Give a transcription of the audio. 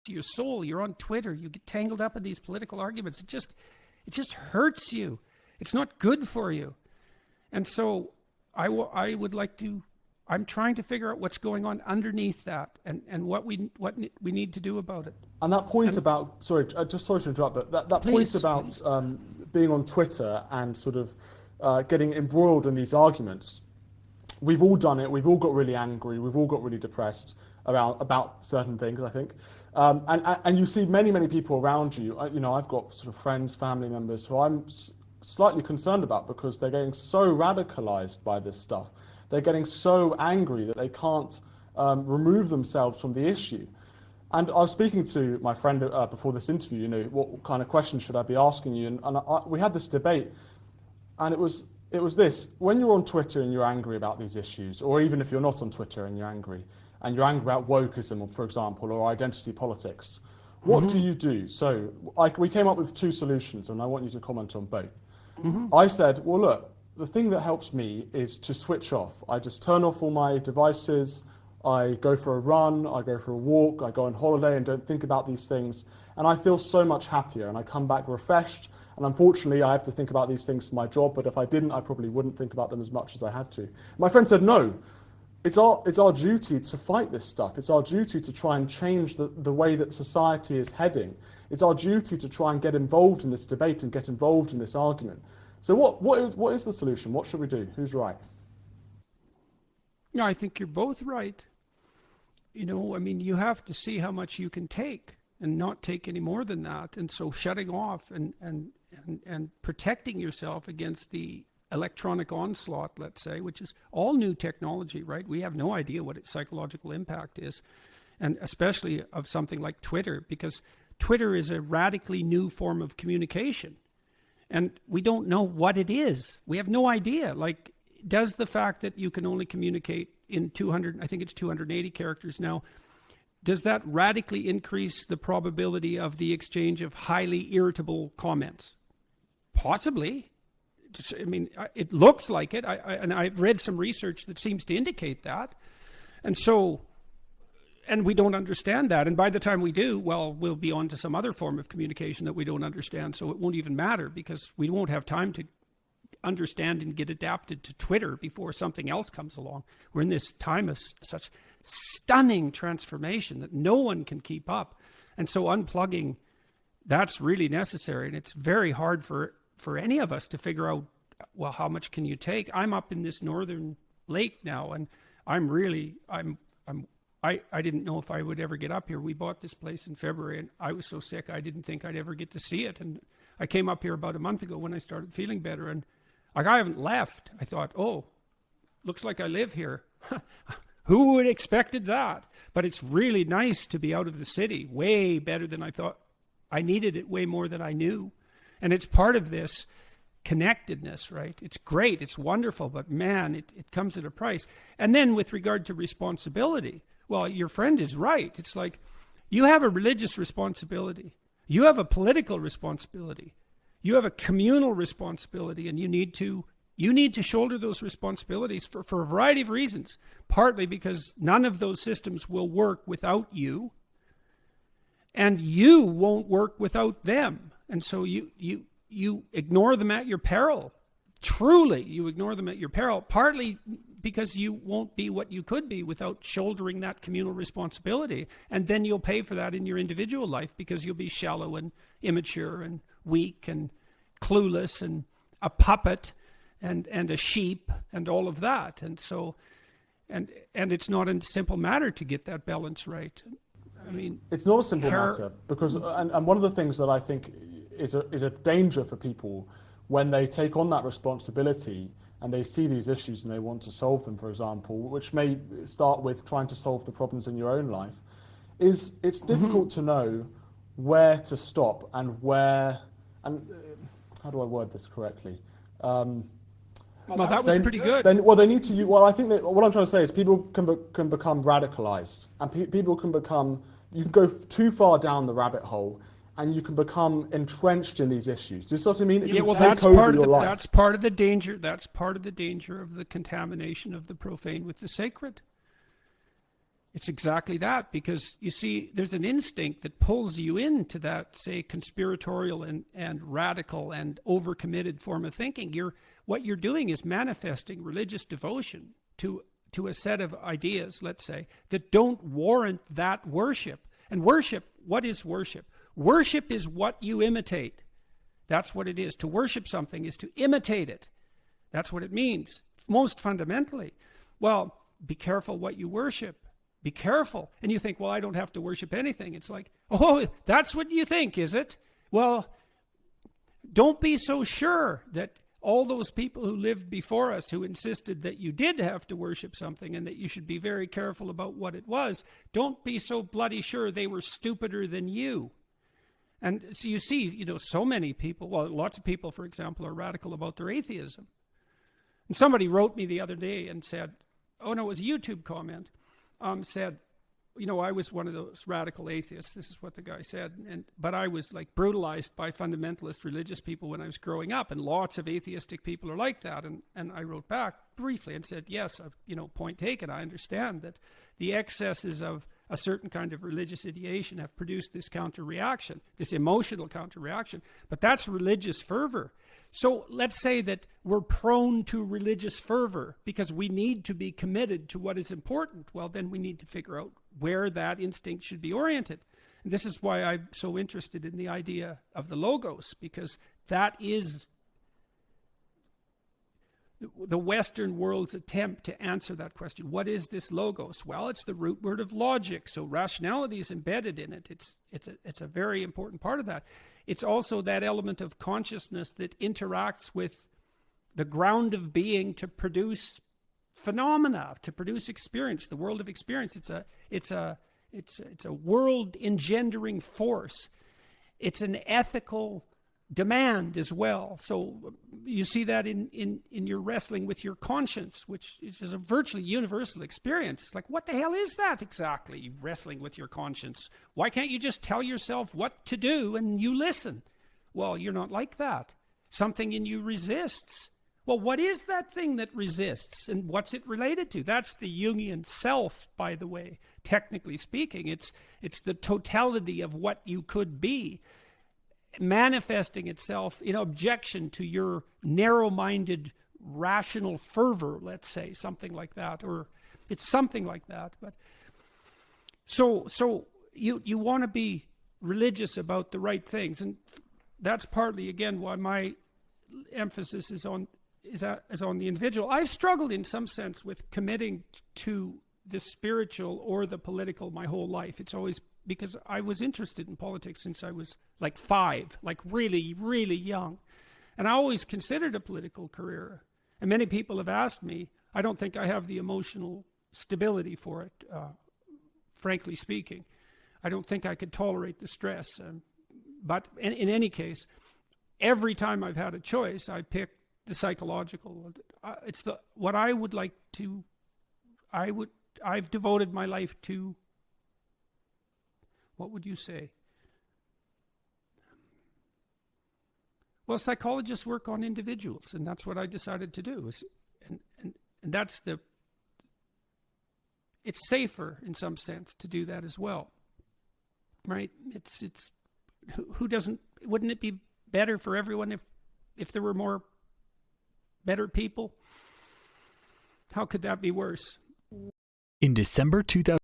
to your soul. You're on Twitter. You get tangled up in these political arguments. It just hurts you. It's not good for you. And so I would like to, I'm trying to figure out what's going on underneath that and what we need to do about it. And that point about, sorry to interrupt, but that point about being on Twitter and sort of getting embroiled in these arguments, we've all done it. We've all got really angry. We've all got really depressed about certain things, I think. And you see many people around you. I've got sort of friends, family members who I'm slightly concerned about because they're getting so radicalized by this stuff. They're getting so angry that they can't remove themselves from the issue. And I was speaking to my friend before this interview, what kind of questions should I be asking you? And we had this debate, and it was this: when you're on Twitter and you're angry about these issues, or even if you're not on Twitter and you're angry about wokeism, for example, or identity politics, what do you do? So we came up with 2 solutions, and I want you to comment on both. I said, well, look, the thing that helps me is to switch off. I just turn off all my devices. I go for a run, I go for a walk, I go on holiday and don't think about these things. And I feel so much happier and I come back refreshed. And unfortunately, I have to think about these things for my job, but if I didn't, I probably wouldn't think about them as much as I had to. My friend said, no, it's our duty to fight this stuff. It's our duty to try and change the way that society is heading. It's our duty to try and get involved in this debate and get involved in this argument. So what is the solution? What should we do? Who's right? No, I think you're both right. You have to see how much you can take and not take any more than that. And so shutting off and protecting yourself against the electronic onslaught, let's say, which is all new technology, right? We have no idea what its psychological impact is, and especially of something like Twitter, because Twitter is a radically new form of communication. And we don't know what it is. We have no idea. Like, does the fact that you can only communicate in 280 characters now, does that radically increase the probability of the exchange of highly irritable comments? Possibly. It looks like it. And I've read some research that seems to indicate that. And we don't understand that. And by the time we do, well, we'll be on to some other form of communication that we don't understand. So it won't even matter because we won't have time to understand and get adapted to Twitter before something else comes along. We're in this time of such stunning transformation that no one can keep up. And so unplugging, that's really necessary. And it's very hard for any of us to figure out, well, how much can you take? I'm up in this northern lake now, and I didn't know if I would ever get up here. We bought this place in February, and I was so sick I didn't think I'd ever get to see it. And I came up here about a month ago when I started feeling better, and I haven't left. I thought, oh, looks like I live here. Who would have expected that? But it's really nice to be out of the city, way better than I thought. I needed it way more than I knew. And it's part of this connectedness, right? It's great, it's wonderful, but man, it comes at a price. And then with regard to responsibility, well, your friend is right. It's like you have a religious responsibility. You have a political responsibility. You have a communal responsibility, and you need to shoulder those responsibilities for a variety of reasons. Partly because none of those systems will work without you, and you won't work without them. And so you ignore them at your peril. Truly, you ignore them at your peril, partly because you won't be what you could be without shouldering that communal responsibility. And then you'll pay for that in your individual life because you'll be shallow and immature and weak and clueless and a puppet and a sheep and all of that. And so, and it's not a simple matter to get that balance right. It's not a simple matter because, and one of the things that I think is a danger for people when they take on that responsibility and they see these issues and they want to solve them, for example, which may start with trying to solve the problems in your own life, is it's difficult to know where to stop and how do I word this correctly? Well, that was pretty good. They need to. Well, I think that what I'm trying to say is people can become radicalized, and people can become. You can go too far down the rabbit hole, and you can become entrenched in these issues. Do you see what I mean? Yeah, well, that's part of the danger. That's part of the danger of the contamination of the profane with the sacred. It's exactly that, because you see, there's an instinct that pulls you into that, say, conspiratorial and radical and overcommitted form of thinking. What you're doing is manifesting religious devotion to a set of ideas, let's say, that don't warrant that worship. And worship, what is worship? Worship is what you imitate. That's what it is. To worship something is to imitate it. That's what it means, most fundamentally. Well, be careful what you worship. Be careful. And you think, well, I don't have to worship anything. It's like, oh, that's what you think, is it? Well, don't be so sure that all those people who lived before us, who insisted that you did have to worship something and that you should be very careful about what it was, don't be so bloody sure they were stupider than you. And so you see, so many people, well, lots of people, for example, are radical about their atheism. And somebody wrote me the other day and said, oh no, it was a YouTube comment, said, I was one of those radical atheists. This is what the guy said. But I was like brutalized by fundamentalist religious people when I was growing up. And lots of atheistic people are like that. And I wrote back briefly and said, yes, point taken. I understand that the excesses of a certain kind of religious ideation have produced this counter-reaction, this emotional counter-reaction. But that's religious fervor. So let's say that we're prone to religious fervor because we need to be committed to what is important. Well, then we need to figure out where that instinct should be oriented. And this is why I'm so interested in the idea of the logos, because that is the Western world's attempt to answer that question. What is this logos? Well, it's the root word of logic, so rationality is embedded in it. It's a very important part of that. It's also that element of consciousness that interacts with the ground of being to produce phenomena, to produce experience, the world of experience. It's a world engendering force. It's an ethical demand as well. So you see that in your wrestling with your conscience, which is a virtually universal experience. Like, what the hell is that exactly, wrestling with your conscience? Why can't you just tell yourself what to do and you listen? Well, you're not like that. Something in you resists. Well, what is that thing that resists, and what's it related to? That's the Jungian self, by the way, technically speaking. It's the totality of what you could be, manifesting itself in objection to your narrow-minded rational fervor, let's say, something like that, or it's something like that. But so you want to be religious about the right things, and that's partly, again, why my emphasis is on the individual. I've struggled in some sense with committing to the spiritual or the political my whole life. It's always because I was interested in politics since I was like 5, like really, really young. And I always considered a political career. And many people have asked me, I don't think I have the emotional stability for it, frankly speaking. I don't think I could tolerate the stress. But in any case, every time I've had a choice, I pick the psychological. It's what I would like to, I've devoted my life to. What would you say? Well, psychologists work on individuals, and that's what I decided to do. And that's it's safer in some sense to do that as well, right? It's who doesn't? Wouldn't it be better for everyone if there were more better people? How could that be worse? In December 2000.